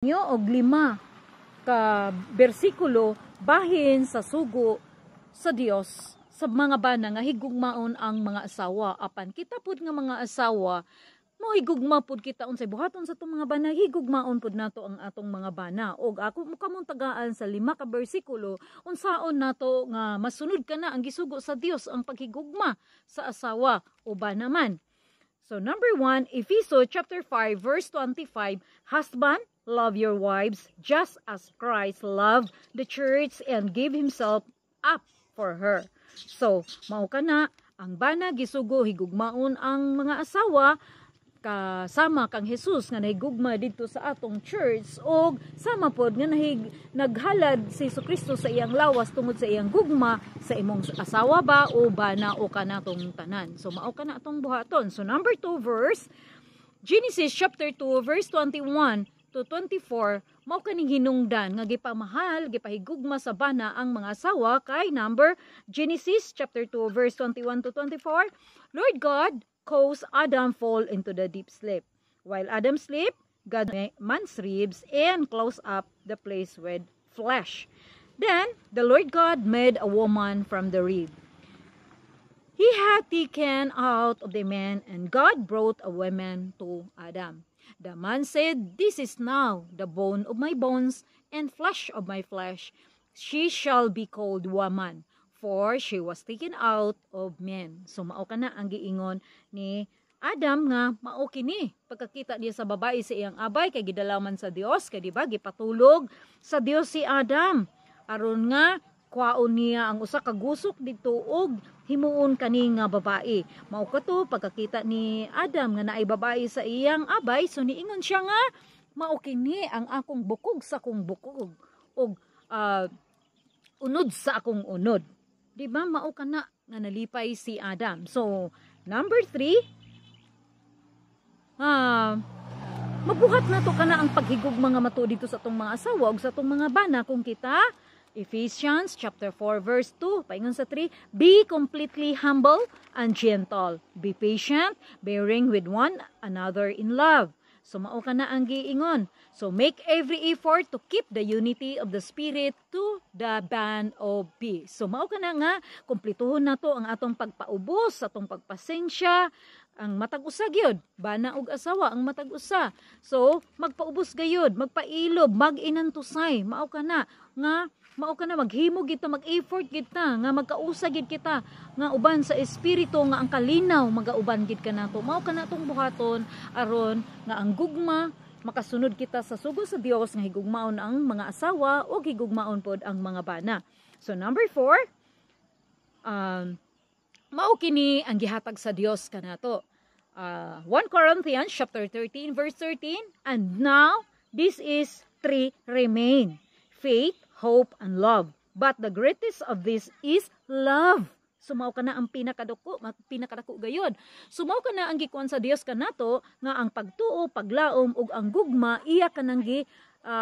nyo og 5 ka bersikulo bahin sa sugo sa Dios sa mga bana nga higugmaon ang mga asawa. Apan kita pud nga mga asawa mo higugma pud kita unsay buhaton sa atong mga bana, higugmaon pud nato ang atong mga bana. Og ako kamong tagaan sa 5 ka bersikulo unsaon nato nga masunod kana ang gisugo sa Dios ang paghigugma sa asawa o bana man. So number 1, Efeso chapter 5 verse 25, husband, love your wives just as Christ loved the church and gave himself up for her. So mao kana ang bana gisugo higugmaon ang mga asawa kasama kang Jesus nga nahigugma dito sa atong church, og sama pod nga naghalad si Jesucristo sa iyang lawas tungod sa iyang gugma sa imong asawa ba o bana o kanatong tanan. So mao kana atong buhaton. So number 2 verse, Genesis chapter 2 verse 21 to 24, mao kaning hinungdan nga gipamahal gipahigugma sa bana ang mga asawa kay number Genesis chapter 2 verse 21 to 24. Lord God caused Adam fall into the deep sleep. While Adam sleep, God made man's ribs and closed up the place with flesh. Then the Lord God made a woman from the rib He had taken out of the man, and God brought a woman to Adam. The man said, "This is now the bone of my bones and flesh of my flesh. She shall be called woman, for she was taken out of men." So mao kana ang giingon ni Adam nga mao kini pagkakita niya sa babae sa iyang abay kay gidalaman sa Dios, kay di ba gipatulog sa Dios si Adam aron nga kwaon niya ang usa ka gusok dito og himuon kani nga babae. Mao kato pagkakita ni Adam nga naay babae sa iyang abay, so niingon siya nga mao kini ang akong bukog sa akong bukog og unod sa akong unod. Di ba mao kana nga nalipay si Adam. So number 3, mabuhat na to kana ang paghigugma nga mato dito sa atong mga asawa ug sa atong mga bana kung kita Ephesians chapter 4 verse 2, paingon sa 3, be completely humble and gentle, be patient, bearing with one another in love. So mao kana ang giingon. So make every effort to keep the unity of the spirit to the band of peace. So mao kana nga kumpletuhon nato ang atong pagpaubos, atong pagpasensya, ang matag usa gyud, bana ug asawa ang matag usa. So magpaubos gayud, magpailob, mag-inantusay, mao kana nga maghimo kita, mag-effort kita nga magkausa gid kita nga uban sa espiritu nga ang kalinaw magauban gid kanato. Mao kana tong buhaton aron nga ang gugma makasunod kita sa sugo sa Dios nga higugmaon ang mga asawa o higugmaon pod ang mga bana. So number 4, mao kini ang gihatag sa Dios kanato. 1 Corinthians chapter 13 verse 13, and now this is 3 remain: faith, hope, and love. But the greatest of this is love. So mao kana ang pinakadako gayod. So mao kana ang gikuan sa Dios kanato nga ang pagtuo, paglaom ug ang gugma iya kanang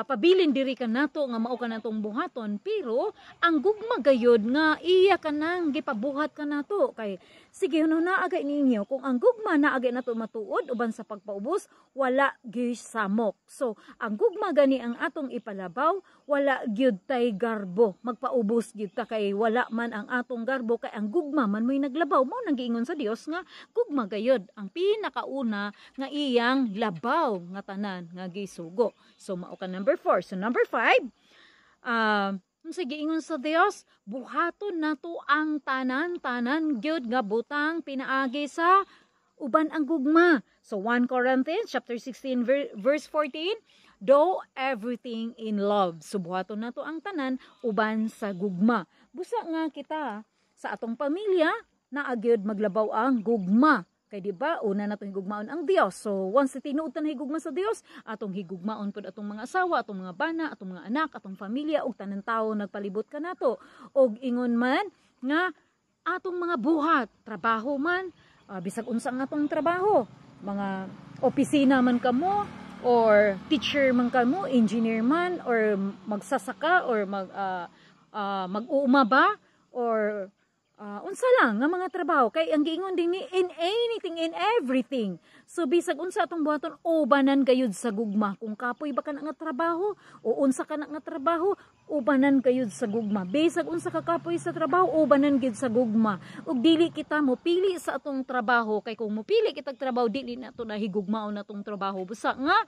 pabilin diri kanato nga mao kanatong buhaton, pero ang gugma gayod nga iya kanang gipabuhat kanato kay sige no naagay ninyo kung ang gugma naagay nato matuod uban sa pagpaubos wala gyud samok. So ang gugma gani ang atong ipalabaw, wala gyud tay garbo, magpaubos gyud ta kay wala man ang atong garbo kay ang gugma man mo'y naglabaw. Mao nang giingon sa Dios nga gugma gayod ang pinakauna nga iyang labaw nga tanan nga gisugo. So mao ka number 4. So number 5, sige ingon sa Dios, buhaton nato ang tanan gyud nga butang pinaagi sa uban ang gugma. So 1 Corinthians chapter 16 verse 14, do everything in love. So buhaton nato ang tanan uban sa gugma. Busa nga kita sa atong pamilya naagyud maglabaw ang gugma. Kay di ba una natong higugmaon ang Dios. So once tinuod ta na higugma sa Dios, atong higugmaon pud atong mga asawa, atong mga bana, atong mga anak, atong pamilya ug tanan tawo nagpalibot kanato. Og ingon man nga atong mga buhat, trabaho man, bisag unsa ang atong trabaho, mga opisina man kamo or teacher man kamo, engineer man or magsasaka or mag-uuma ba or unsa lang nga mga trabaho kay ang giingon din ni in anything in everything. So bisag unsa atong buhaton ubanan gayud sa gugma. Kung kapoy ba ka na nga trabaho o unsa ka na nga trabaho, ubanan gayud sa gugma. Bisag unsa ka kapoy sa trabaho, ubanan gid sa gugma. Ug dili kita mo pili sa atong trabaho kay kung mopili kitag trabaho dili nato nahigugmaon natong trabaho. Busa nga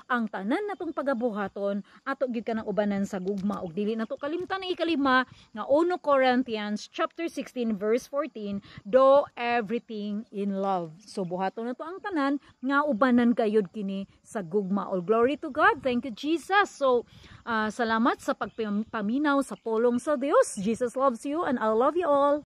ang tanan natong pagabuhaton ato gid kanang ubanan sa gugma. Ug dili nato kalimtan ang ikalima nga 1 Corinthians chapter 16 verse 14, do everything in love. So buhaton nato ang tanan nga ubanan kayod kini sa gugma. All glory to God. Thank you Jesus. So salamat sa pagpaminaw sa pulong sa Dios. Jesus loves you and I love you all.